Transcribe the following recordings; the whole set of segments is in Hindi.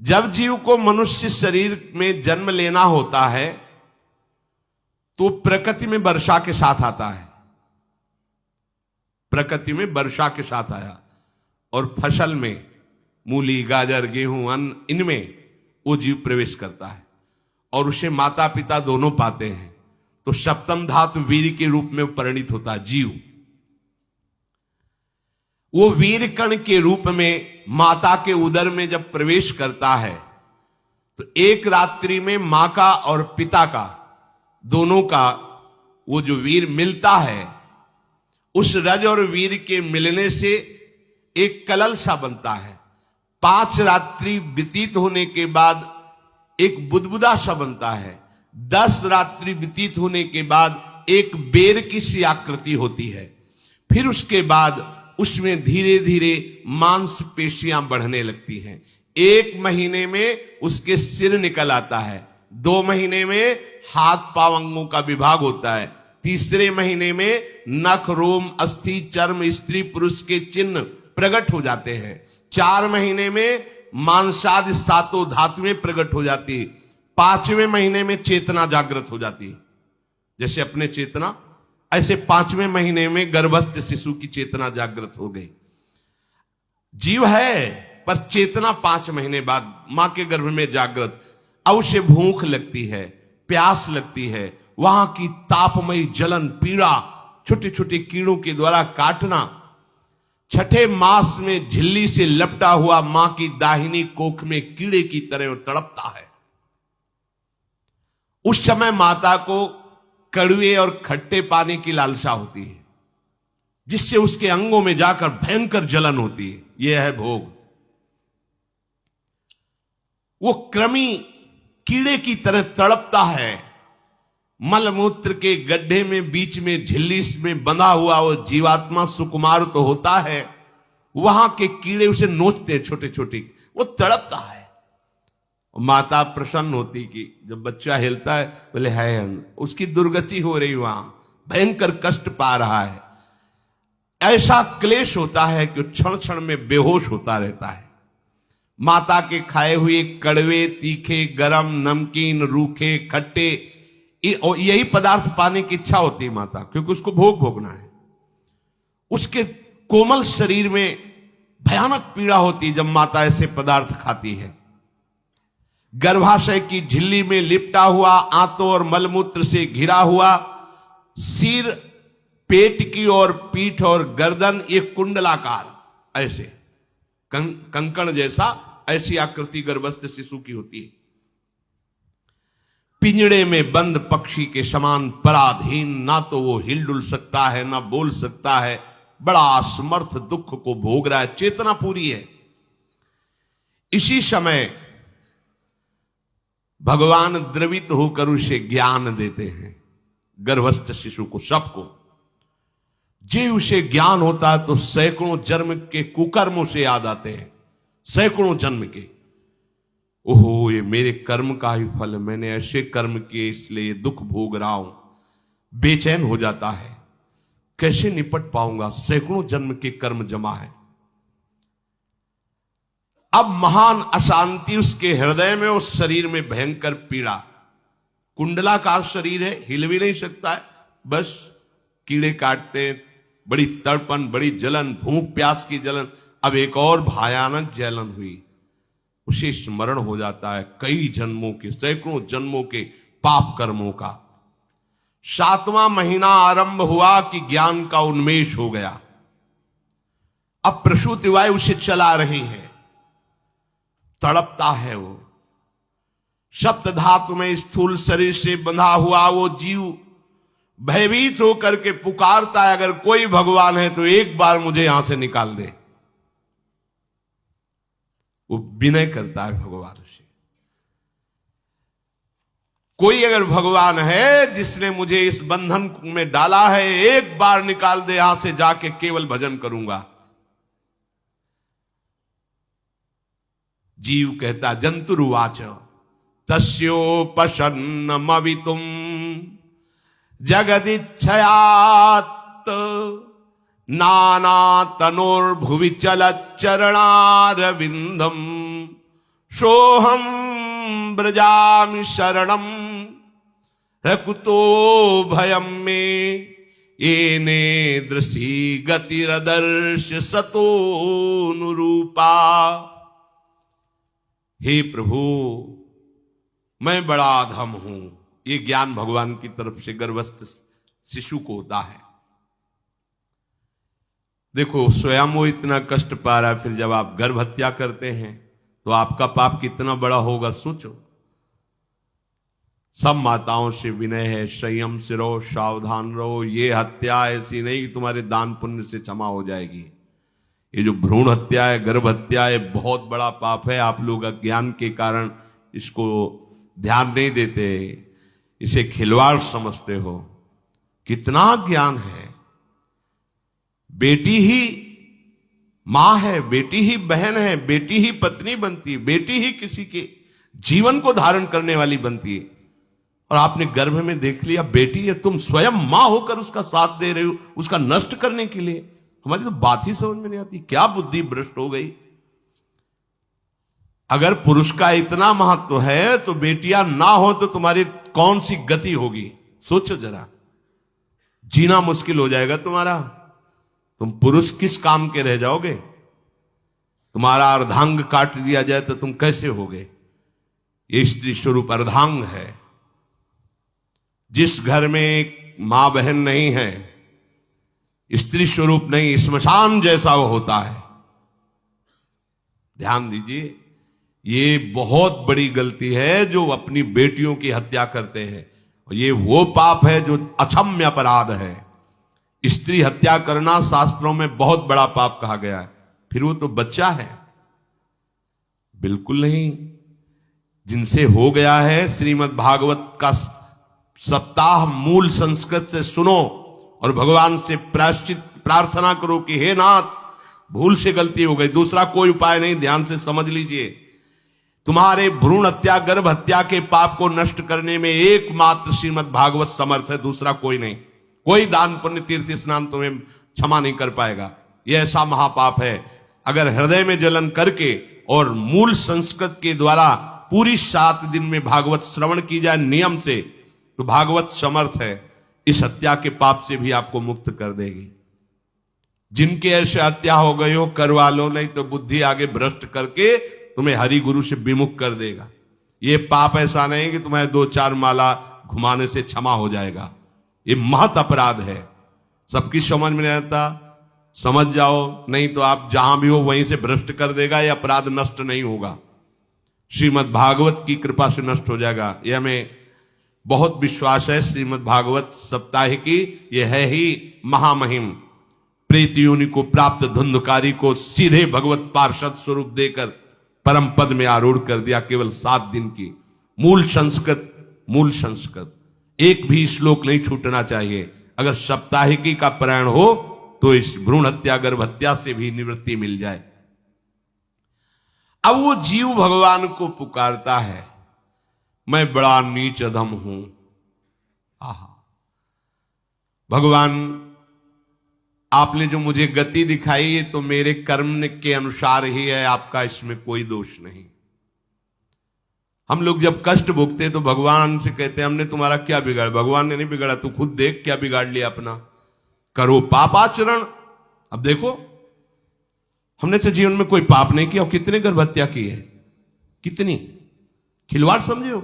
जब जीव को मनुष्य शरीर में जन्म लेना होता है तो प्रकृति में वर्षा के साथ आता है, प्रकृति में वर्षा के साथ आया और फसल में मूली, गाजर, गेहूं, अन्न, इनमें वो जीव प्रवेश करता है और उसे माता पिता दोनों पाते हैं। तो सप्तम धातु वीर के रूप में परिणित होता है जीव। वो वीर कण के रूप में माता के उदर में जब प्रवेश करता है तो एक रात्रि में मां का और पिता का, दोनों का वो जो वीर मिलता है, उस रज और वीर के मिलने से एक कलल सा बनता है। 5 रात्रि व्यतीत होने के बाद एक बुदबुदा सा बनता है। 10 रात्रि व्यतीत होने के बाद एक बेर की सी आकृति होती है। फिर उसके बाद उसमें धीरे धीरे मांसपेशियां बढ़ने लगती हैं। 1 महीने में उसके सिर निकल आता है, 2 महीने में हाथ पांव अंगों का विभाग होता है, 3रे महीने में नख, रोम, अस्थि, चर्म, स्त्री पुरुष के चिन्ह प्रकट हो जाते हैं, 4 महीने में मांसादि 7 धातुएं प्रकट हो जाती है, 5वें महीने में चेतना जागृत हो जाती है। जैसे अपने चेतना, ऐसे 5वें महीने में गर्भस्थ शिशु की चेतना जागृत हो गई। जीव है पर चेतना 5 महीने बाद मां के गर्भ में जागृत। अब उसे भूख लगती है, प्यास लगती है, वहां की तापमयी जलन, पीड़ा, छोटे छोटे कीड़ों के द्वारा काटना, 6ठे मास में झिल्ली से लपटा हुआ मां की दाहिनी कोख में कीड़े की तरह तड़पता है। उस समय माता को कड़वे और खट्टे पानी की लालसा होती है, जिससे उसके अंगों में जाकर भयंकर जलन होती है। यह है भोग। वो कृमि कीड़े की तरह तड़पता है। मलमूत्र के गड्ढे में बीच में झिल्ली में बंधा हुआ वो जीवात्मा सुकुमार तो होता है, वहां के कीड़े उसे नोचते हैं छोटे छोटे, वो तड़पता है। माता प्रसन्न होती कि जब बच्चा हिलता है, बोले है उसकी दुर्गति हो रही, वहां भयंकर कष्ट पा रहा है। ऐसा क्लेश होता है कि क्षण क्षण में बेहोश होता रहता है। माता के खाए हुए कड़वे, तीखे, गरम, नमकीन, रूखे, खट्टे, यही पदार्थ पाने की इच्छा होती है माता, क्योंकि उसको भोग भोगना है। उसके कोमल शरीर में भयानक पीड़ा होती है जब माता ऐसे पदार्थ खाती है। गर्भाशय की झिल्ली में लिपटा हुआ, आंतों और मलमूत्र से घिरा हुआ सिर, पेट की और पीठ और गर्दन, ये कुंडलाकार ऐसे कंकण जैसा, ऐसी आकृति गर्भस्थ शिशु की होती है। पिंजड़े में बंद पक्षी के समान पराधीन, ना तो वो हिल डुल सकता है, ना बोल सकता है, बड़ा असमर्थ दुख को भोग रहा है। चेतना पूरी है। इसी समय भगवान द्रवित होकर उसे ज्ञान देते हैं, गर्भस्थ शिशु को, सबको। जे उसे ज्ञान होता है तो सैकड़ों जन्म के कुकर्मों से याद आते हैं, सैकड़ों जन्म के। ओहो, ये मेरे कर्म का ही फल, मैंने ऐसे कर्म किए इसलिए दुख भोग रहा हूं। बेचैन हो जाता है, कैसे निपट पाऊंगा, सैकड़ों जन्म के कर्म जमा है। अब महान अशांति उसके हृदय में, उस शरीर में भयंकर पीड़ा। कुंडलाकार शरीर है, हिल भी नहीं सकता है, बस कीड़े काटते हैं, बड़ी तड़पन, बड़ी जलन, भूख प्यास की जलन। अब एक और भयानक जलन हुई, उसे स्मरण हो जाता है कई जन्मों के, सैकड़ों जन्मों के पाप कर्मों का। 7वां महीना आरंभ हुआ कि ज्ञान का उन्मेष हो गया। अब प्रसूति वायु उसे चला रही है, तड़पता है वो। सप्त धातु में स्थूल शरीर से बंधा हुआ वो जीव भयभीत होकर के पुकारता है, अगर कोई भगवान है तो एक बार मुझे यहां से निकाल दे। वो विनय करता है भगवान से, कोई अगर भगवान है जिसने मुझे इस बंधन में डाला है, एक बार निकाल दे, यहां से जाके केवल भजन करूंगा। जीव कहता, जंतुरुवाच तस्योपशन्नमवितुम जगदिच्छयात् नाना तनोर्भुवि चलच्चरणारविंदम सोहम ब्रजामि शरणम रकुतो भयम में येने दृशी गतिरदर्श सतोनुरूपा। हे प्रभु, मैं बड़ा अधम हूं। ये ज्ञान भगवान की तरफ से गर्भस्थ शिशु को होता है। देखो, स्वयं वो इतना कष्ट पा रहा है, फिर जब आप गर्भ हत्या करते हैं तो आपका पाप कितना बड़ा होगा, सोचो। सब माताओं से विनय है, संयम से रहो, सावधान रहो। ये हत्या ऐसी नहीं कि तुम्हारे दान पुण्य से क्षमा हो जाएगी। ये जो भ्रूण हत्या है, गर्भ हत्या है, बहुत बड़ा पाप है। आप लोग अज्ञान के कारण इसको ध्यान नहीं देते, इसे खिलवाड़ समझते हो। कितना ज्ञान है। बेटी ही मां है, बेटी ही बहन है, बेटी ही पत्नी बनती है, बेटी ही किसी के जीवन को धारण करने वाली बनती है। और आपने गर्भ में देख लिया बेटी है, तुम स्वयं मां होकर उसका साथ दे रहे हो, उसका नष्ट करने के लिए। हमारी तो बात ही समझ में नहीं आती, क्या बुद्धि भ्रष्ट हो गई। अगर पुरुष का इतना महत्व है तो बेटियां ना हो तो तुम्हारी कौन सी गति होगी, सोचो जरा। जीना मुश्किल हो जाएगा तुम्हारा। तुम पुरुष किस काम के रह जाओगे। तुम्हारा अर्धांग काट दिया जाए तो तुम कैसे होगे। ये स्त्री स्वरूप अर्धांग है। जिस घर में मां बहन नहीं है, स्त्री स्वरूप नहीं, श्मशान जैसा वो होता है। ध्यान दीजिए, ये बहुत बड़ी गलती है जो अपनी बेटियों की हत्या करते हैं। और ये वो पाप है जो अक्षम्य अपराध है। स्त्री हत्या करना शास्त्रों में बहुत बड़ा पाप कहा गया है। फिर वो तो बच्चा है, बिल्कुल नहीं। जिनसे हो गया है, श्रीमद् भागवत का सप्ताह मूल संस्कृत से सुनो और भगवान से प्रायश्चित प्रार्थना करो कि हे नाथ, भूल से गलती हो गई, दूसरा कोई उपाय नहीं। ध्यान से समझ लीजिए, तुम्हारे भ्रूण हत्या गर्भ हत्या के पाप को नष्ट करने में एकमात्र श्रीमद् भागवत समर्थ है, दूसरा कोई नहीं। कोई दान पुण्य तीर्थ स्नान तुम्हें क्षमा नहीं कर पाएगा। यह ऐसा महापाप है। अगर हृदय में जलन करके और मूल संस्कृत के द्वारा पूरी 7 दिन में भागवत श्रवण की जाए नियम से, तो भागवत समर्थ है, इस हत्या के पाप से भी आपको मुक्त कर देगी। जिनके ऐसे हत्या हो गई हो करवा लो, नहीं तो बुद्धि आगे भ्रष्ट करके तुम्हें हरि गुरु से विमुख कर देगा। ये पाप ऐसा नहीं कि तुम्हें 2-4 माला घुमाने से क्षमा हो जाएगा। ये महत अपराध है। सबकी समझ में नहीं आता, समझ जाओ, नहीं तो आप जहां भी हो वहीं से भ्रष्ट कर देगा। ये अपराध नष्ट नहीं होगा, श्रीमद् भागवत की कृपा से नष्ट हो जाएगा। यह हमें बहुत विश्वास है। श्रीमद् भागवत सप्ताह की यह है ही महामहिम। प्रेत योनि को प्राप्त धुंधकारी को सीधे भगवत पार्षद स्वरूप देकर परम पद में आरूढ़ कर दिया, केवल 7 दिन की। मूल संस्कृत एक भी श्लोक नहीं छूटना चाहिए। अगर सप्ताहिकी का पारायण हो तो इस भ्रूण हत्या गर्भ हत्या से भी निवृत्ति मिल जाए। अब वो जीव भगवान को पुकारता है, मैं बड़ा नीच अधम हूं। आहा, भगवान आपने जो मुझे गति दिखाई है तो मेरे कर्म के अनुसार ही है, आपका इसमें कोई दोष नहीं। हम लोग जब कष्ट भोगते तो भगवान से कहते हैं हमने तुम्हारा क्या बिगाड़ा। भगवान ने नहीं बिगाड़ा, तू खुद देख क्या बिगाड़ लिया अपना। करो पापाचरण। अब देखो, हमने तो जीवन में कोई पाप नहीं किया और कितने गर्भ हत्या की है, कितनी खिलवाड़ समझे हो।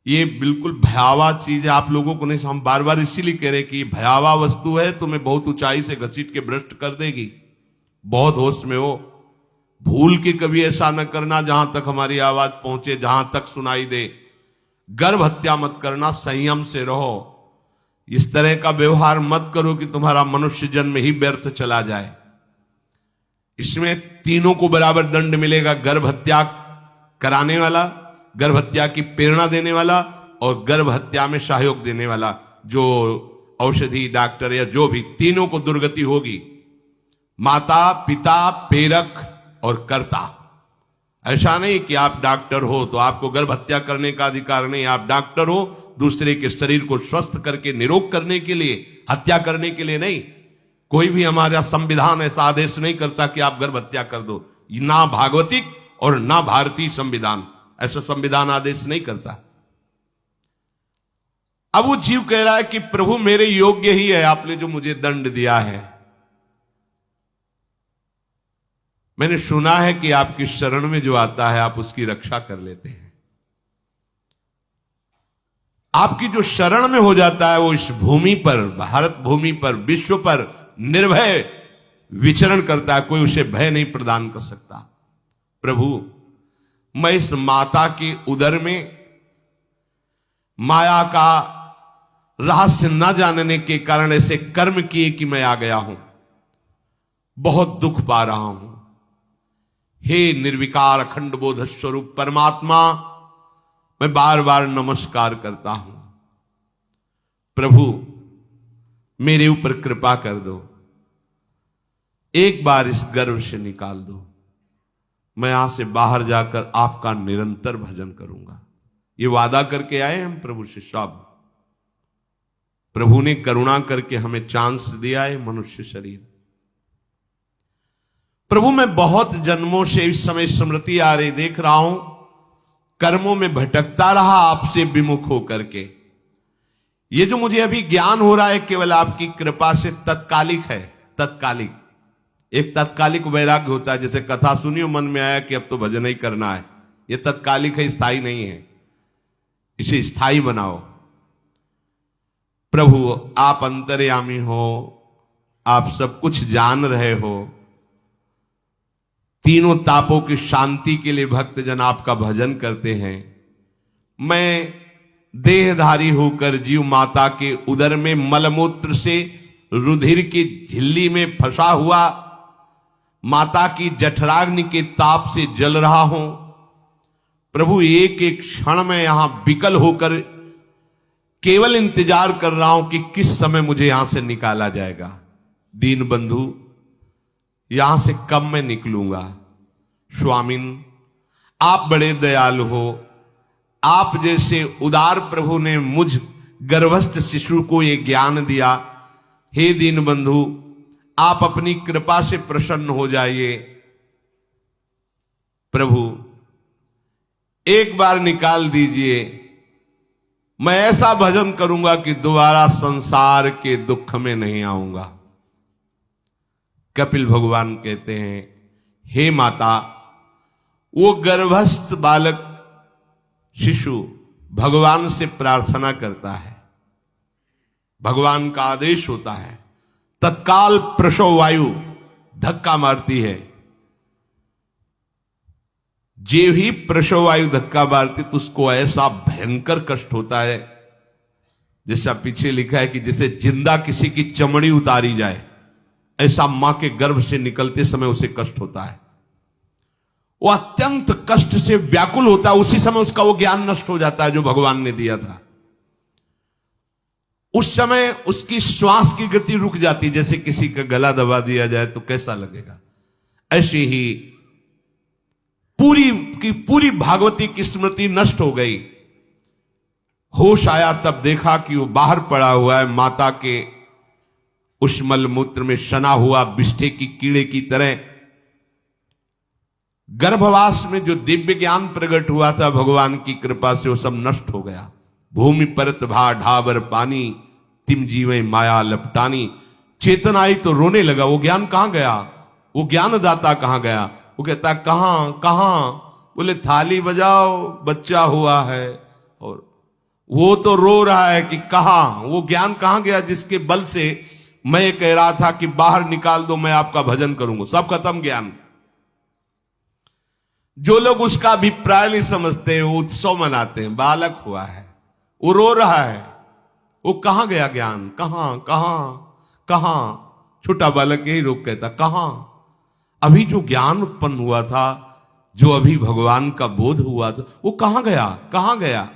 ये बिल्कुल भयावह चीज है, आप लोगों को नहीं। हम बार बार इसीलिए कह रहे कि भयावह वस्तु है, तुम्हें बहुत ऊंचाई से घसीट के भ्रष्ट कर देगी। बहुत होश में हो, भूल के कभी ऐसा न करना जहां तक हमारी आवाज पहुंचे, जहां तक सुनाई दे। गर्भ हत्या मत करना, संयम से रहो। इस तरह का व्यवहार मत करो कि तुम्हारा मनुष्य जन्म ही व्यर्थ चला जाए। इसमें तीनों को बराबर दंड मिलेगा, गर्भ हत्या कराने वाला, गर्भ हत्या की प्रेरणा देने वाला और गर्भ हत्या में सहयोग देने वाला। जो औषधि डॉक्टर या जो भी, तीनों को दुर्गति होगी। माता पिता प्रेरक और कर्ता। ऐसा नहीं कि आप डॉक्टर हो तो आपको गर्भ हत्या करने का अधिकार नहीं। आप डॉक्टर हो दूसरे के शरीर को स्वस्थ करके निरोग करने के लिए, हत्या करने के लिए नहीं। कोई भी हमारा संविधान ऐसा आदेश नहीं करता कि आप गर्भ हत्या कर दो, ना भागवतिक और ना भारतीय संविधान ऐसा संविधान आदेश नहीं करता। अब वो जीव कह रहा है कि प्रभु मेरे योग्य ही है, आपने जो मुझे दंड दिया है। मैंने सुना है कि आपकी शरण में जो आता है आप उसकी रक्षा कर लेते हैं। आपकी जो शरण में हो जाता है वो इस भूमि पर, भारत भूमि पर, विश्व पर निर्भय विचरण करता है, कोई उसे भय नहीं प्रदान कर सकता। प्रभु मैं इस माता के उदर में माया का रहस्य न जानने के कारण ऐसे कर्म किए कि मैं आ गया हूं, बहुत दुख पा रहा हूं। हे निर्विकार अखंड बोध स्वरूप परमात्मा, मैं बार बार नमस्कार करता हूं। प्रभु मेरे ऊपर कृपा कर दो, एक बार इस गर्भ से निकाल दो, मैं यहां से बाहर जाकर आपका निरंतर भजन करूंगा। ये वादा करके आए हम प्रभु से सब। प्रभु ने करुणा करके हमें चांस दिया है मनुष्य शरीर। प्रभु मैं बहुत जन्मों से इस समय स्मृति आ रही देख रहा हूं, कर्मों में भटकता रहा आपसे विमुख होकर के। ये जो मुझे अभी ज्ञान हो रहा है केवल आपकी कृपा से तत्कालिक है, तत्कालिक। एक तत्कालिक वैराग्य होता है, जैसे कथा सुनियो मन में आया कि अब तो भजन ही करना है। ये तत्कालिक है, स्थायी नहीं है। इसे स्थायी बनाओ। प्रभु आप अंतर्यामी हो, आप सब कुछ जान रहे हो। तीनों तापों की शांति के लिए भक्तजन आपका भजन करते हैं। मैं देहधारी होकर जीव माता के उदर में मलमूत्र से रुधिर की झिल्ली में फंसा हुआ माता की जठराग्नि के ताप से जल रहा हूं। प्रभु एक एक क्षण में यहां विकल होकर केवल इंतजार कर रहा हूं कि किस समय मुझे यहां से निकाला जाएगा। दीन बंधु यहां से कब मैं निकलूंगा। स्वामिन आप बड़े दयालु हो। आप जैसे उदार प्रभु ने मुझ गर्भस्थ शिशु को ये ज्ञान दिया। हे दीन बंधु आप अपनी कृपा से प्रसन्न हो जाइए। प्रभु एक बार निकाल दीजिए, मैं ऐसा भजन करूंगा कि दोबारा संसार के दुख में नहीं आऊंगा। कपिल भगवान कहते हैं, हे माता, वो गर्भस्थ बालक शिशु भगवान से प्रार्थना करता है, भगवान का आदेश होता है, तत्काल प्रसव वायु धक्का मारती है। जे ही प्रसव वायु धक्का मारती तो उसको ऐसा भयंकर कष्ट होता है, जैसा पीछे लिखा है कि जैसे जिंदा किसी की चमड़ी उतारी जाए, ऐसा मां के गर्भ से निकलते समय उसे कष्ट होता है। वो अत्यंत कष्ट से व्याकुल होता है। उसी समय उसका वो ज्ञान नष्ट हो जाता है जो भगवान ने दिया था। उस समय उसकी श्वास की गति रुक जाती, जैसे किसी का गला दबा दिया जाए तो कैसा लगेगा। ऐसे ही पूरी की पूरी भागवती की स्मृति नष्ट हो गई। होश आया तब देखा कि वो बाहर पड़ा हुआ है, माता के उस मलमूत्र में सना हुआ बिष्ठे की कीड़े की तरह। गर्भवास में जो दिव्य ज्ञान प्रकट हुआ था भगवान की कृपा से, वो सब नष्ट हो गया। भूमि परत भा ढाबर पानी, तिम जीवे माया लपटानी। चेतन आई तो रोने लगा। वो ज्ञान कहां गया, वो ज्ञानदाता कहां गया। वो कहता कहां कहां, बोले थाली बजाओ, बच्चा हुआ है। और वो तो रो रहा है कि कहां, वो ज्ञान कहां गया जिसके बल से मैं कह रहा था कि बाहर निकाल दो, मैं आपका भजन करूंगा। सब खत्म ज्ञान। जो लोग उसका अभिप्राय नहीं समझते, वो उत्सव मनाते हैं। बालक हुआ है, वो रो रहा है, वो कहां गया ज्ञान, कहां कहां कहां। छोटा बालक यही रोक कहता कहां। अभी जो ज्ञान उत्पन्न हुआ था, जो अभी भगवान का बोध हुआ था, वो कहां गया, कहां गया।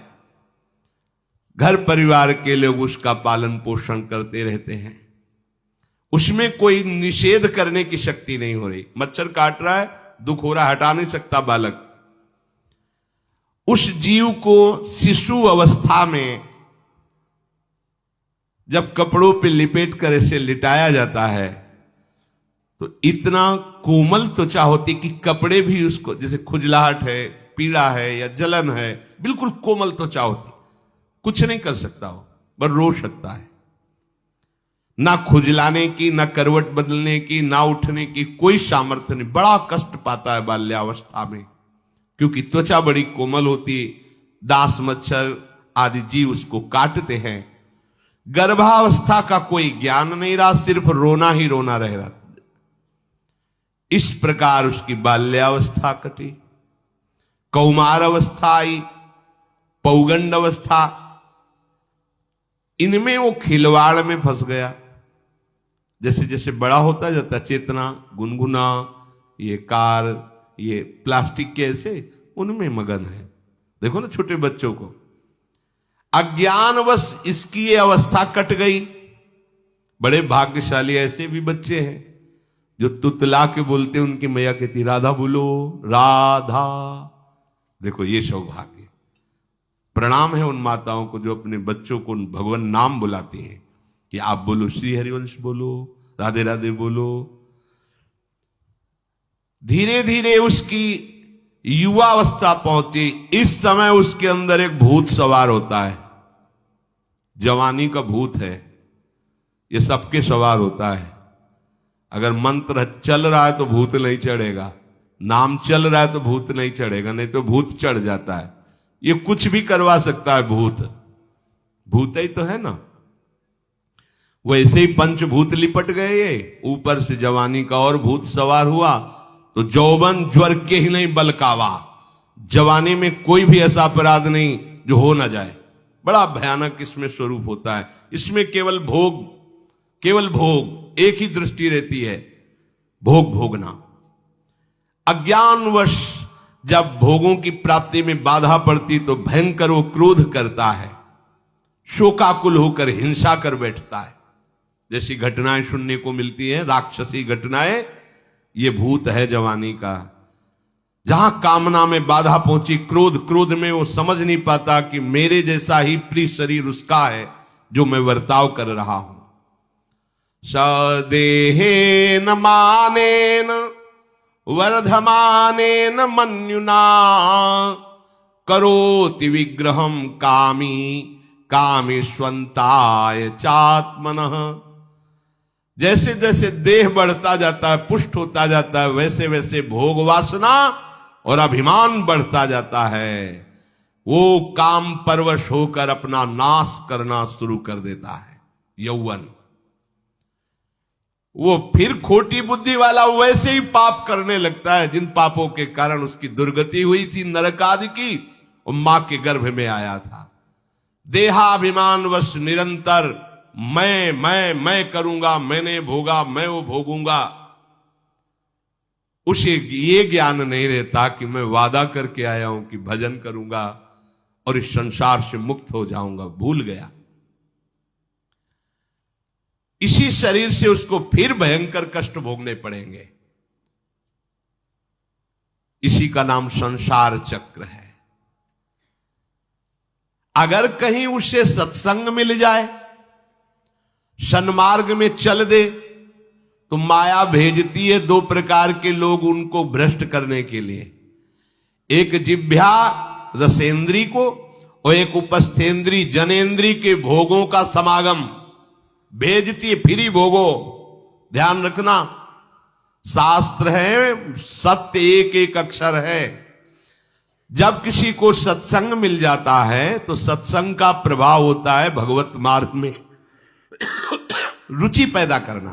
घर परिवार के लोग उसका पालन पोषण करते रहते हैं, उसमें कोई निषेध करने की शक्ति नहीं हो रही। मच्छर काट रहा है, दुख हो रहा है, हटा नहीं सकता बालक। उस जीव को शिशु अवस्था में जब कपड़ों पे लिपेट कर इसे लिटाया जाता है, तो इतना कोमल त्वचा होती कि कपड़े भी उसको, जैसे खुजलाहट है, पीड़ा है या जलन है, बिल्कुल कोमल त्वचा होती, कुछ नहीं कर सकता हो, पर रो सकता है। ना खुजलाने की, ना करवट बदलने की, ना उठने की कोई सामर्थ्य नहीं। बड़ा कष्ट पाता है बाल्यावस्था में, क्योंकि त्वचा बड़ी कोमल होती, दास मच्छर आदि जीव उसको काटते हैं। गर्भावस्था का कोई ज्ञान नहीं रहा, सिर्फ रोना ही रोना रह रहा। इस प्रकार उसकी बाल्यावस्था कटी, कौमार अवस्था आई, पौगंड अवस्था, इनमें वो खिलवाड़ में फंस गया। जैसे जैसे बड़ा होता जाता, चेतना, गुनगुना, ये कार, ये प्लास्टिक के ऐसे, उनमें मगन है। देखो ना छोटे बच्चों को, अज्ञानवश इसकी ये अवस्था कट गई। बड़े भाग्यशाली ऐसे भी बच्चे हैं जो तुतला के बोलते, उनकी मैया कहती राधा बोलो, राधा। देखो ये सौभाग्य, प्रणाम है उन माताओं को जो अपने बच्चों को भगवान नाम बुलाती हैं कि आप बोलो, श्री हरिवंश बोलो, राधे राधे बोलो। धीरे धीरे उसकी युवावस्था पहुंची। इस समय उसके अंदर एक भूत सवार होता है, जवानी का भूत है, ये सबके सवार होता है। अगर मंत्र चल रहा है तो भूत नहीं चढ़ेगा, नाम चल रहा है तो भूत नहीं चढ़ेगा, नहीं तो भूत चढ़ जाता है। ये कुछ भी करवा सकता है भूत, भूत ही तो है ना। वैसे ही पंचभूत लिपट गए, ये ऊपर से जवानी का और भूत सवार हुआ तो जौवन ज्वर के ही नहीं बलकावा। जवानी में कोई भी ऐसा अपराध नहीं जो हो ना जाए। बड़ा भयानक इसमें स्वरूप होता है। इसमें केवल भोग, केवल भोग, एक ही दृष्टि रहती है, भोग भोगना। अज्ञानवश जब भोगों की प्राप्ति में बाधा पड़ती तो भयंकर वो क्रोध करता है, शोकाकुल होकर हिंसा कर बैठता है। जैसी घटनाएं सुनने को मिलती हैं, राक्षसी घटनाएं, ये भूत है जवानी का। जहां कामना में बाधा पहुंची, क्रोध, क्रोध में वो समझ नहीं पाता कि मेरे जैसा ही प्रिय शरीर उसका है जो मैं वर्ताव कर रहा हूं। सदेहेन मानेन वर्धमानेन मन्युना करोति विग्रहम कामी कामेष्वंताय चात्मनः। जैसे जैसे देह बढ़ता जाता है, पुष्ट होता जाता है, वैसे वैसे भोग वासना और अभिमान बढ़ता जाता है। वो काम परवश होकर अपना नाश करना शुरू कर देता है। यौवन, वो फिर खोटी बुद्धि वाला वैसे ही पाप करने लगता है जिन पापों के कारण उसकी दुर्गति हुई थी, नरक आदि की, और मां के गर्भ में आया था। देहाभिमानवश निरंतर मैं करूंगा, मैंने भोगा, मैं वो भोगूंगा। उसे ये ज्ञान नहीं रहता कि मैं वादा करके आया हूं कि भजन करूंगा और इस संसार से मुक्त हो जाऊंगा, भूल गया। इसी शरीर से उसको फिर भयंकर कष्ट भोगने पड़ेंगे। इसी का नाम संसार चक्र है। अगर कहीं उसे सत्संग मिल जाए, सन्मार्ग में चल दे, तो माया भेजती है दो प्रकार के लोग उनको भ्रष्ट करने के लिए। एक जिह्वा रसेंद्री को और एक उपस्थेंद्री जनेंद्री के भोगों का समागम भेजती है। फ्री भोगो, ध्यान रखना, शास्त्र है, सत्य एक एक अक्षर है। जब किसी को सत्संग मिल जाता है तो सत्संग का प्रभाव होता है भगवत मार्ग में रुचि पैदा करना,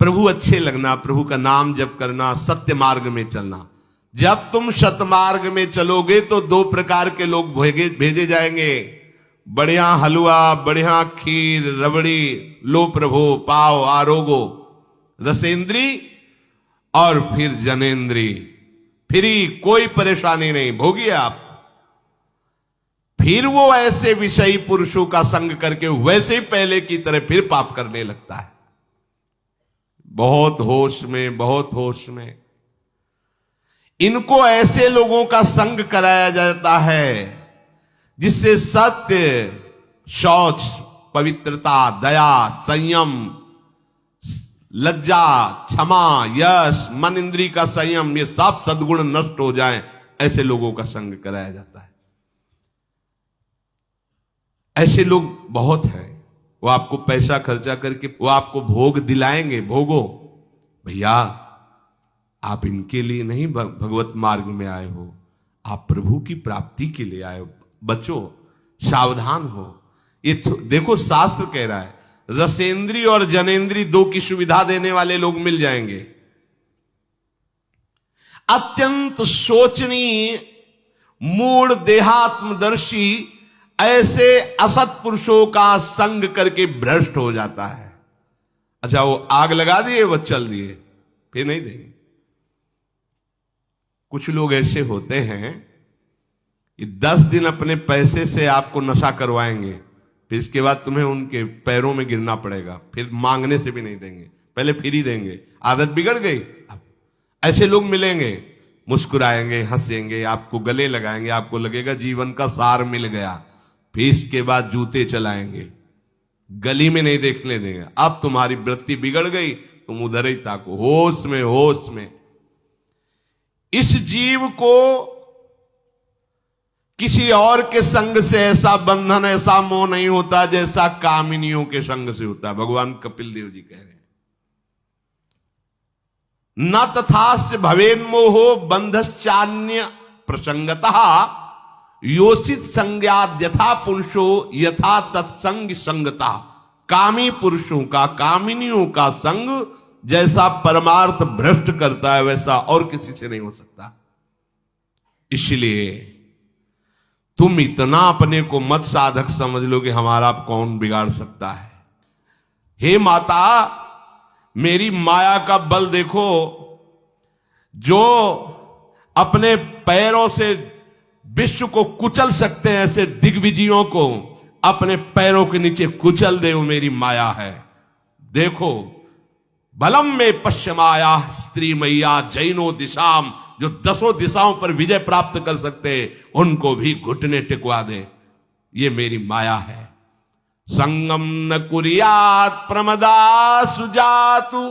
प्रभु अच्छे लगना, प्रभु का नाम जप करना, सत्य मार्ग में चलना। जब तुम सतमार्ग में चलोगे तो दो प्रकार के लोग भेजे जाएंगे। बढ़िया हलवा, बढ़िया खीर, रबड़ी, लो प्रभु, पाओ, आरोगो, रसेंद्री और फिर जनेंद्री। फ्री, कोई परेशानी नहीं, भोगिए आप। फिर वो ऐसे विषयी पुरुषों का संग करके वैसे ही पहले की तरह फिर पाप करने लगता है। बहुत होश में, बहुत होश में। इनको ऐसे लोगों का संग कराया जाता है जिससे सत्य, शौच, पवित्रता, दया, संयम, लज्जा, क्षमा, यश, मन इंद्री का संयम, ये सब सद्गुण नष्ट हो जाएं, ऐसे लोगों का संग कराया जाता है। ऐसे लोग बहुत हैं, वो आपको पैसा खर्चा करके वो आपको भोग दिलाएंगे, भोगो भैया, आप इनके लिए नहीं भगवत मार्ग में आए हो, आप प्रभु की प्राप्ति के लिए आए हो। बचो, सावधान हो। ये देखो शास्त्र कह रहा है रसेंद्री और जनेंद्री दो की सुविधा देने वाले लोग मिल जाएंगे। अत्यंत शोचनीय मूढ़ देहात्मदर्शी ऐसे असत पुरुषों का संग करके भ्रष्ट हो जाता है। अच्छा, वो आग लगा दिए, वो चल दिए, फिर नहीं देंगे। कुछ लोग ऐसे होते हैं कि 10 दिन अपने पैसे से आपको नशा करवाएंगे, फिर इसके बाद तुम्हें उनके पैरों में गिरना पड़ेगा, फिर मांगने से भी नहीं देंगे, पहले फिर ही देंगे। आदत बिगड़ गई। ऐसे लोग मिलेंगे, मुस्कुराएंगे, हंसेंगे, आपको गले लगाएंगे, आपको लगेगा जीवन का सार मिल गया, फिर इसके बाद जूते चलाएंगे, गली में नहीं देखने देंगे। अब तुम्हारी वृत्ति बिगड़ गई, तुम उधर ही ताको, होश में होश में। इस जीव को किसी और के संग से ऐसा बंधन, ऐसा मोह नहीं होता जैसा कामिनियों के संग से होता है। भगवान कपिल देव जी कह रहे हैं, न तथास्य भवेन्मोहो बंधश्चान्य प्रसंगतः योषित संज्ञात यथा पुरुषो यथा तत्संग संगता। कामी पुरुषों का, कामिनियों का संग जैसा परमार्थ भ्रष्ट करता है, वैसा और किसी से नहीं हो सकता। इसलिए तुम इतना अपने को मत साधक समझ लो कि हमारा कौन बिगाड़ सकता है। हे माता, मेरी माया का बल देखो, जो अपने पैरों से विश्व को कुचल सकते हैं, ऐसे दिग्विजयों को अपने पैरों के नीचे कुचल दे, वो मेरी माया है। देखो, बलम में पश्चिमाया स्त्री मैया जैनो दिशाम, जो 10 दिशाओं पर विजय प्राप्त कर सकते, उनको भी घुटने टिकवा दे, ये मेरी माया है। संगम न कुर्यात् प्रमदा सुजातु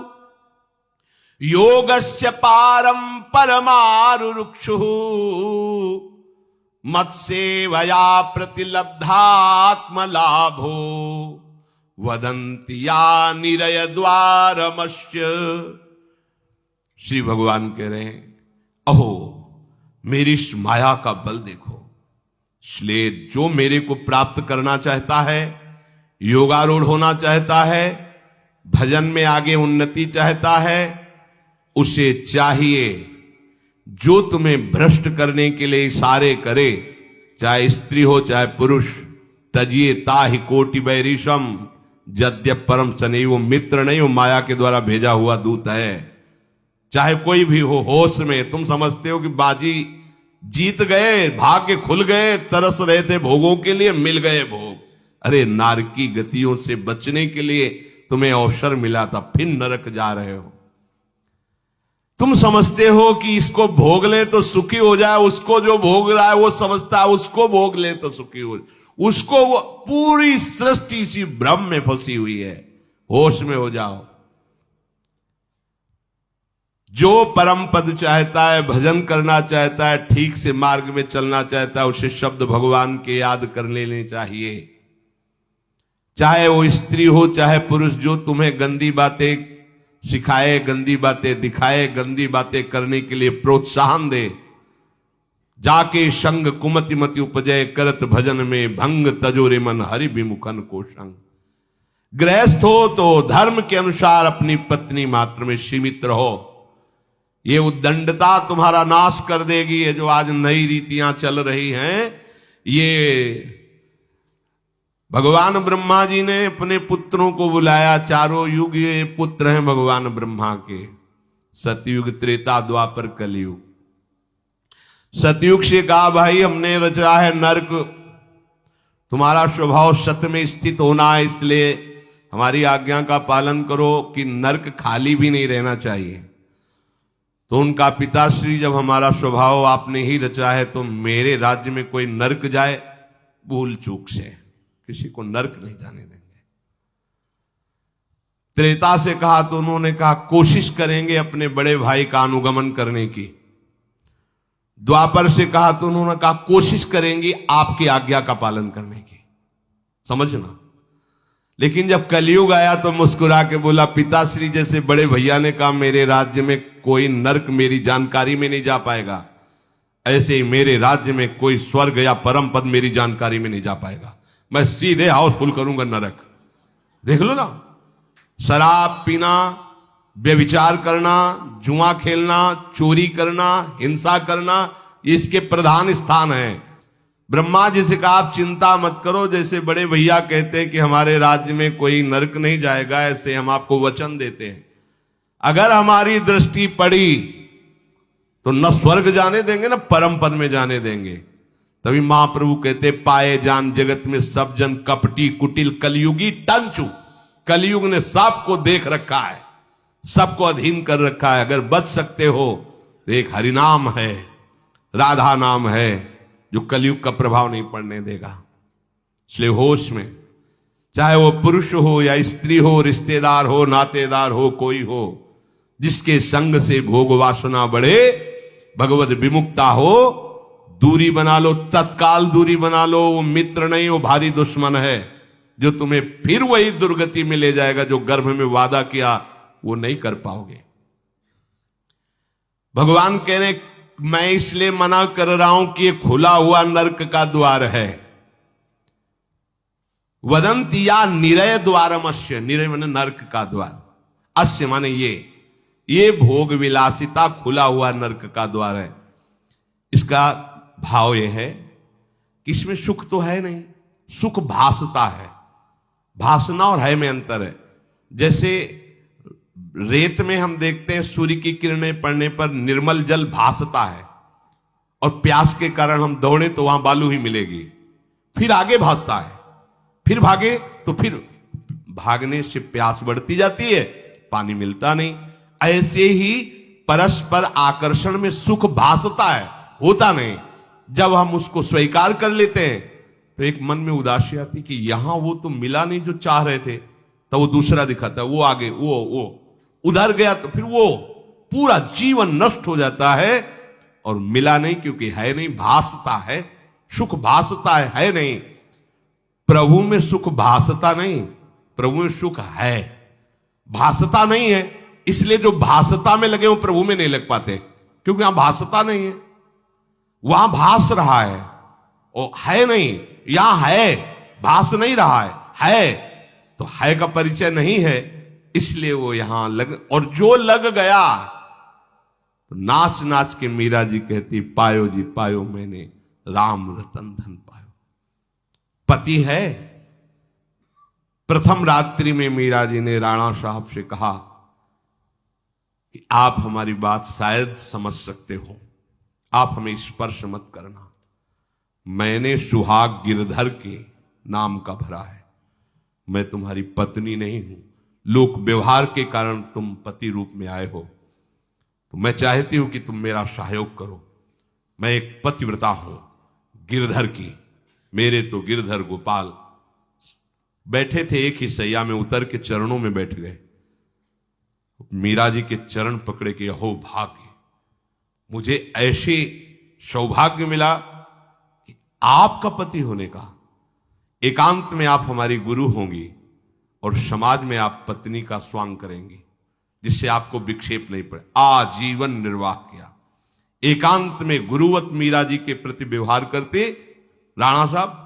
योगस्य पारम परमारुरुक्षु मत्सेवया प्रतिलब्धात्म लाभो वदंति या निरय द्वारमस्य। श्री भगवान कह रहे हैं, अहो मेरी इस माया का बल देखो। इसलिए जो मेरे को प्राप्त करना चाहता है, योगारूढ़ होना चाहता है, भजन में आगे उन्नति चाहता है, उसे चाहिए जो तुम्हें भ्रष्ट करने के लिए इशारे करे, चाहे स्त्री हो चाहे पुरुष। तजिए ताहि कोटि बैरिशम यद्यप परम सने, वो मित्र नहीं, वो माया के द्वारा भेजा हुआ दूत है। चाहे कोई भी हो, होश में तुम समझते हो कि बाजी जीत गए, भाग्य खुल गए, तरस रहे थे भोगों के लिए, मिल गए भोग। अरे नारकी गतियों से बचने के लिए तुम्हें अवसर मिला था, फिर नरक जा रहे हो। तुम समझते हो कि इसको भोग ले तो सुखी हो जाए, उसको जो भोग रहा है वो समझता है उसको भोग ले तो सुखी हो जाए, उसको वो पूरी सृष्टि इसी भ्रम में फंसी हुई है। होश में हो जाओ। जो परम पद चाहता है, भजन करना चाहता है, ठीक से मार्ग में चलना चाहता है, उसे शब्द भगवान के याद कर लेने चाहिए। चाहे वो स्त्री हो चाहे पुरुष, जो तुम्हें गंदी बातें सिखाए, गंदी बातें दिखाए, गंदी बातें करने के लिए प्रोत्साहन दे, जाके संग कुमति मति उपजय करत भजन में भंग तजोरे मन हरि विमुखन को संग। गृहस्थ हो तो धर्म के अनुसार अपनी पत्नी मात्र में सीमित रहो। ये उद्दंडता तुम्हारा नाश कर देगी। ये जो आज नई रीतियां चल रही हैं, ये भगवान ब्रह्मा जी ने अपने पुत्रों को बुलाया। चारों युग ये पुत्र हैं भगवान ब्रह्मा के, सतयुग, त्रेता, द्वापर, कलयुग। सतयुग से कहा, भाई हमने रचा है नरक, तुम्हारा स्वभाव सत्य में स्थित होना है, इसलिए हमारी आज्ञा का पालन करो कि नरक खाली भी नहीं रहना चाहिए। तो उनका पिताश्री, जब हमारा स्वभाव आपने ही रचा है तो मेरे राज्य में कोई नरक जाए, भूल चूक से किसी को नरक नहीं जाने देंगे। त्रेता से कहा तो उन्होंने कहा कोशिश करेंगे अपने बड़े भाई का अनुगमन करने की। द्वापर से कहा तो उन्होंने कहा कोशिश करेंगे आपकी आज्ञा का पालन करने की। समझना। लेकिन जब कलयुग आया तो मुस्कुरा के बोला, पिताश्री जैसे बड़े भैया ने कहा मेरे राज्य में कोई नरक मेरी जानकारी में नहीं जा पाएगा, ऐसे ही मेरे राज्य में कोई स्वर्ग या परम पद मेरी जानकारी में नहीं जा पाएगा। मैं सीधे हाउसफुल करूंगा नरक। देख लो ना, शराब पीना, व्यभिचार करना, जुआ खेलना, चोरी करना, हिंसा करना, इसके प्रधान स्थान है। ब्रह्मा जी से कहा आप चिंता मत करो, जैसे बड़े भैया कहते हैं कि हमारे राज्य में कोई नरक नहीं जाएगा, ऐसे हम आपको वचन देते हैं अगर हमारी दृष्टि पड़ी तो न स्वर्ग जाने देंगे न परम पद में जाने देंगे। तभी महाप्रभु कहते पाए जान जगत में सब जन कपटी कुटिल कलयुगी टंचू। कलयुग ने सबको देख रखा है, सबको अधीन कर रखा है। अगर बच सकते हो तो एक हरिनाम है, राधा नाम है, जो कलयुग का प्रभाव नहीं पड़ने देगा। इसलिए होश में, चाहे वो पुरुष हो या स्त्री हो, रिश्तेदार हो, नातेदार हो, कोई हो, जिसके संग से भोग वासना बढ़े, भगवत विमुक्ता हो, दूरी बना लो, तत्काल दूरी बना लो। वो मित्र नहीं, वो भारी दुश्मन है, जो तुम्हें फिर वही दुर्गति में ले जाएगा जो गर्भ में वादा किया वो नहीं कर पाओगे। भगवान कह रहे मैं इसलिए मना कर रहा हूं कि ये खुला हुआ नरक का द्वार है। वदंती या निरय द्वारमस्य, निरय माने नरक का द्वार, अस्य माने ये भोग विलासिता खुला हुआ नरक का द्वार है। इसका भाव यह है कि इसमें सुख तो है नहीं, सुख भासता है। भासना और है में अंतर है। जैसे रेत में हम देखते हैं सूर्य की किरणें पड़ने पर निर्मल जल भासता है, और प्यास के कारण हम दौड़े तो वहां बालू ही मिलेगी, फिर आगे भासता है, फिर भागे तो फिर भागने से प्यास बढ़ती जाती है, पानी मिलता नहीं। ऐसे ही परस्पर आकर्षण में सुख भासता है, होता नहीं। जब हम उसको स्वीकार कर लेते हैं तो एक मन में उदासी आती कि यहां वो तो मिला नहीं जो चाह रहे थे, तो वो दूसरा दिखाता है, वो आगे, वो उधर गया, तो फिर वो पूरा जीवन नष्ट हो जाता है। और मिला नहीं क्योंकि है नहीं, भासता है, सुख भासता है नहीं। प्रभु में सुख भासता नहीं, प्रभु में सुख है, भासता नहीं है। इसलिए जो भासता में लगे वो प्रभु में नहीं लग पाते, क्योंकि यहां भासता नहीं है, वहां भास रहा है, और है नहीं। यहां है, भास नहीं रहा है तो है का परिचय नहीं है, इसलिए वो यहां लग। और जो लग गया तो नाच नाच के मीरा जी कहती पायो जी पायो मैंने राम रतन धन पायो। पति है। प्रथम रात्रि में मीरा जी ने राणा साहब से कहा कि आप हमारी बात शायद समझ सकते हो, आप हमें स्पर्श मत करना। मैंने सुहाग गिरधर के नाम का भरा है, मैं तुम्हारी पत्नी नहीं हूं। लोक व्यवहार के कारण तुम पति रूप में आए हो, तो मैं चाहती हूं कि तुम मेरा सहयोग करो। मैं एक पतिव्रता हूं गिरधर की। मेरे तो गिरधर गोपाल बैठे थे एक ही सैया में, उतर के चरणों में बैठ गए। मीरा जी के चरण पकड़े के हो भाग्य, मुझे ऐसे सौभाग्य मिला कि आपका पति होने का। एकांत में आप हमारी गुरु होंगी और समाज में आप पत्नी का स्वांग करेंगी, जिससे आपको विक्षेप नहीं पड़े। आजीवन निर्वाह किया। एकांत में गुरुवत मीरा जी के प्रति व्यवहार करते राणा साहब,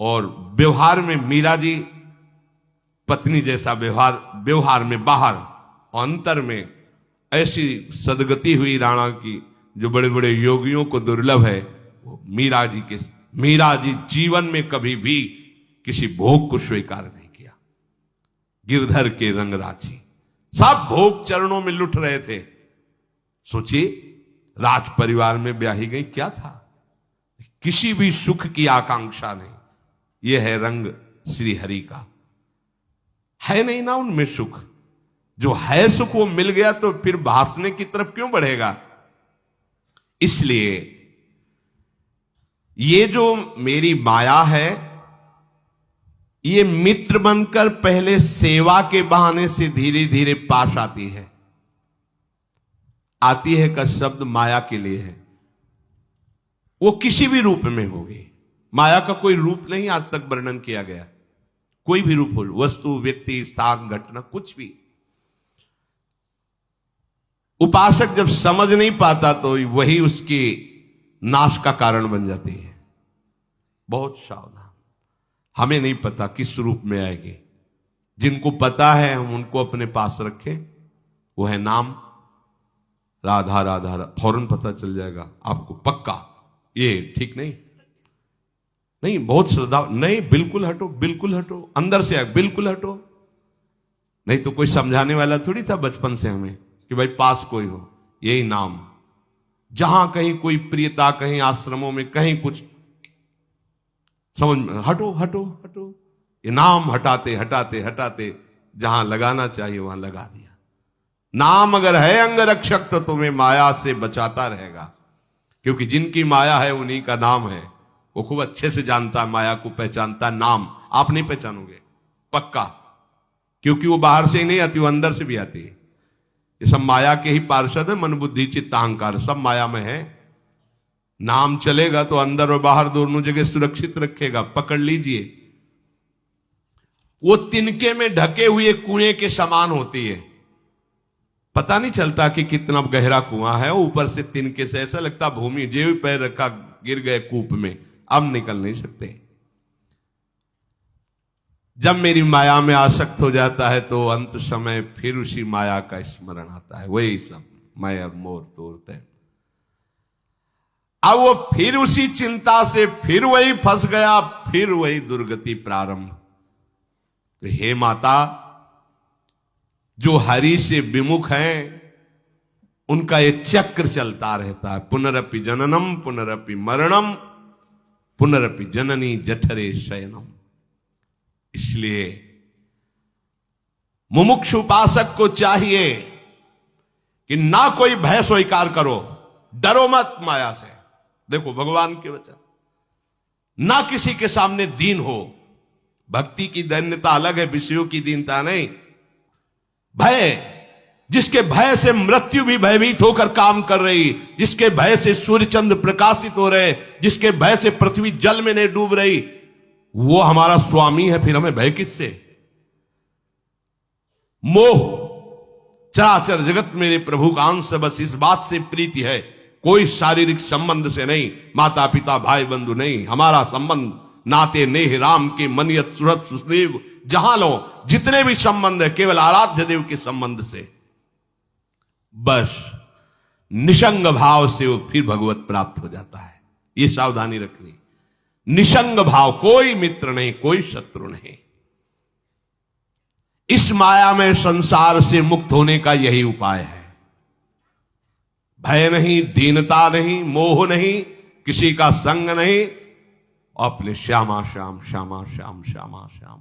और व्यवहार में मीरा जी पत्नी जैसा व्यवहार में बाहर, अंतर में ऐसी सदगति हुई राणा की जो बड़े बड़े योगियों को दुर्लभ है। वो मीरा जी जीवन में कभी भी किसी भोग को स्वीकार नहीं किया। गिरधर के रंग राची, सब भोग चरणों में लुट रहे थे। सोचिए, राज परिवार में ब्याही गई, क्या था? किसी भी सुख की आकांक्षा नहीं। यह है रंग श्री हरि का। है नहीं ना उनमें सुख। जो है सुख वो मिल गया तो फिर भासने की तरफ क्यों बढ़ेगा? इसलिए ये जो मेरी माया है, ये मित्र बनकर पहले सेवा के बहाने से धीरे धीरे पास आती है। आती है का शब्द माया के लिए है। वो किसी भी रूप में होगी। माया का कोई रूप नहीं आज तक वर्णन किया गया। कोई भी रूप हो, वस्तु, व्यक्ति, स्थान, घटना, कुछ भी। उपासक जब समझ नहीं पाता तो वही उसकी नाश का कारण बन जाती है। बहुत सावधान। हमें नहीं पता किस रूप में आएगी। जिनको पता है हम उनको अपने पास रखें। वो है नाम राधा राधा, फौरन पता चल जाएगा आपको पक्का। ये ठीक नहीं, नहीं बहुत श्रद्धा नहीं, बिल्कुल हटो, बिल्कुल हटो, अंदर से आए, बिल्कुल हटो। नहीं तो कोई समझाने वाला थोड़ी था बचपन से हमें कि भाई पास कोई हो, यही नाम। जहां कहीं कोई प्रियता, कहीं आश्रमों में, कहीं कुछ समझ में, हटो हटो हटो, ये नाम हटाते हटाते हटाते जहां लगाना चाहिए वहां लगा दिया। नाम अगर है अंग रक्षक तो तुम्हें माया से बचाता रहेगा। क्योंकि जिनकी माया है उन्हीं का नाम है। वो खूब अच्छे से जानता है, माया को पहचानता है। नाम आप नहीं पहचानोगे पक्का, क्योंकि वो बाहर से ही नहीं आती, वो अंदर से भी आती है। ये सब माया के ही पार्षद है। मन बुद्धि चित्त अहंकार सब माया में है। नाम चलेगा तो अंदर और बाहर दोनों जगह सुरक्षित रखेगा। पकड़ लीजिए। वो तिनके में ढके हुए कुएं के समान होती है। पता नहीं चलता कि कितना गहरा कुआं है। ऊपर से तिनके से ऐसा लगता भूमि, जे पैर रखा गिर गए कूप में, अब निकल नहीं सकते। जब मेरी माया में आसक्त हो जाता है तो अंत समय फिर उसी माया का स्मरण आता है। वही सब मैं और मोर तोड़ते। अब वो फिर उसी चिंता से फिर वही फंस गया, फिर वही दुर्गति प्रारंभ। तो हे माता, जो हरि से विमुख हैं उनका ये चक्र चलता रहता है। पुनरपि जननम पुनरपि मरणम पुनरपि जननी जठरे शयनम। इसलिए मुमुक्षु उपासक को चाहिए कि ना कोई भय स्वीकार करो, डरो मत माया से। देखो भगवान के वचन, ना किसी के सामने दीन हो। भक्ति की दैन्यता अलग है, विषयों की दीनता नहीं। भय, जिसके भय से मृत्यु भी भयभीत होकर काम कर रही, जिसके भय से सूर्य चंद्र प्रकाशित हो रहे, जिसके भय से पृथ्वी जल में नहीं डूब रही, वो हमारा स्वामी है। फिर हमें भय किससे? मोह, चराचर जगत मेरे प्रभु का अंश, बस इस बात से प्रीति है। कोई शारीरिक संबंध से नहीं, माता पिता भाई बंधु नहीं। हमारा संबंध नाते नेह राम के मनियत सुरत सुदेव। जहां लो जितने भी संबंध है केवल आराध्य देव के संबंध से। बस निसंग भाव से वो फिर भगवत प्राप्त हो जाता है। ये सावधानी रखनी। निसंग भाव, कोई मित्र नहीं, कोई शत्रु नहीं। इस माया में संसार से मुक्त होने का यही उपाय है। भय नहीं, दीनता नहीं, मोह नहीं, किसी का संग नहीं, और अपने श्यामा श्याम श्यामा श्याम श्यामा श्याम,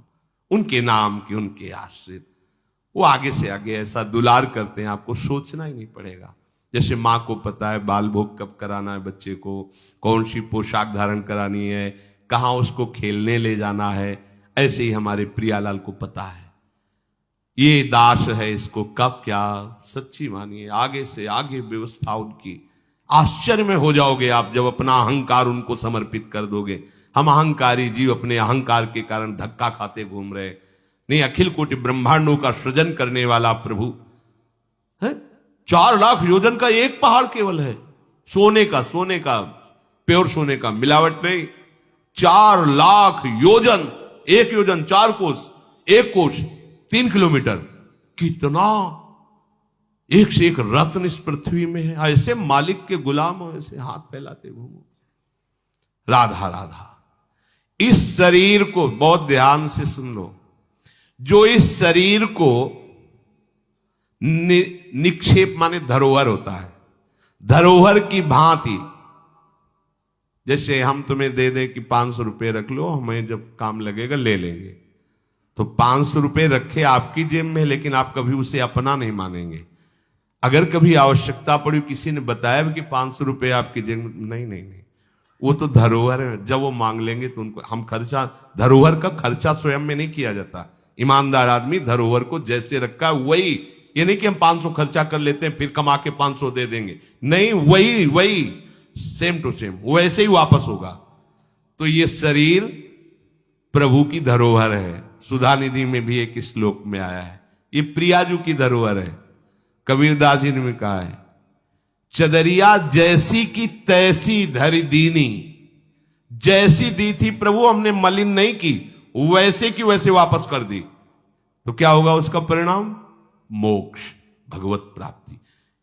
उनके नाम की, उनके आश्रित। वो आगे से आगे ऐसा दुलार करते हैं, आपको सोचना ही नहीं पड़ेगा। जैसे माँ को पता है बाल भोग कब कराना है बच्चे को, कौन सी पोशाक धारण करानी है, कहाँ उसको खेलने ले जाना है, ऐसे ही हमारे प्रियालाल को पता है ये दास है, इसको कब क्या। सच्ची मानिए, आगे से आगे व्यवस्था उनकी। आश्चर्य में हो जाओगे आप जब अपना अहंकार उनको समर्पित कर दोगे। हम अहंकारी जीव अपने अहंकार के कारण धक्का खाते घूम रहे। नहीं, अखिल कोटि ब्रह्मांडों का सृजन करने वाला प्रभु है। 4 लाख योजन का एक पहाड़ केवल है, सोने का, सोने का, प्योर सोने का, मिलावट नहीं। 4 लाख योजन, एक योजन 4 कोस, एक कोस 3 किलोमीटर। कितना एक से एक रत्न इस पृथ्वी में है। ऐसे मालिक के गुलाम हो, ऐसे हाथ फैलाते घूमो। राधा राधा। इस शरीर को बहुत ध्यान से सुन लो। जो इस शरीर को निक्षेप माने धरोहर होता है, धरोहर की भांति। जैसे हम तुम्हें दे दें कि 500 रुपए रख लो, हमें जब काम लगेगा ले लेंगे। तो 500 रुपए रखे आपकी जेब में, लेकिन आप कभी उसे अपना नहीं मानेंगे। अगर कभी आवश्यकता पड़ी, किसी ने बताया कि 500 रुपए आपकी जेब में, नहीं नहीं नहीं, वो तो धरोहर है। जब वो मांग लेंगे तो उनको हम खर्चा, धरोहर का खर्चा स्वयं में नहीं किया जाता। ईमानदार आदमी धरोहर को जैसे रखा वही, ये नहीं कि हम 500 खर्चा कर लेते हैं फिर कमा के 500 दे देंगे, नहीं, वही वही सेम टू सेम वैसे ही वापस होगा। तो ये शरीर प्रभु की धरोहर है। सुधा निधि में भी एक श्लोक में आया है, ये प्रियाजू की धरोहर है। कबीरदास जी ने कहा है, चदरिया जैसी की तैसी धरि दीनी, जैसी दी थी प्रभु हमने मलिन नहीं की, वैसे की वैसे वापस कर दी। तो क्या होगा उसका परिणाम? मोक्ष, भगवत प्राप्ति।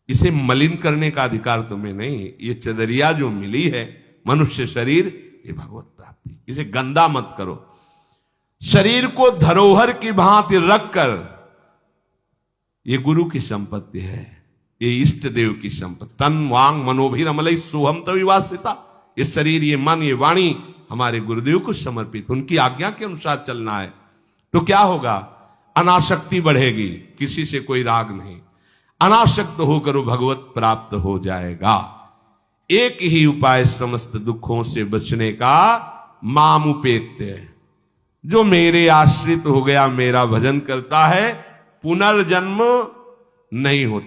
इसे मलिन करने का अधिकार तुम्हें नहीं। ये चदरिया जो मिली है मनुष्य शरीर, ये भगवत प्राप्ति, इसे गंदा मत करो। शरीर को धरोहर की भांति रखकर, ये गुरु की संपत्ति है, ये इष्ट देव की संपत्ति। तन वांग मनोभिरमलई सोहम तविवासिता, ये शरीर, ये मन, ये वाणी हमारे गुरुदेव को समर्पित, उनकी आज्ञा के अनुसार चलना है। तो क्या होगा? अनासक्ति बढ़ेगी, किसी से कोई राग नहीं, अनासक्त होकर भगवत प्राप्त हो जाएगा। एक ही उपाय समस्त दुखों से बचने का, मामुपेत्य, जो मेरे आश्रित हो गया, मेरा भजन करता है, पुनर्जन्म नहीं होता।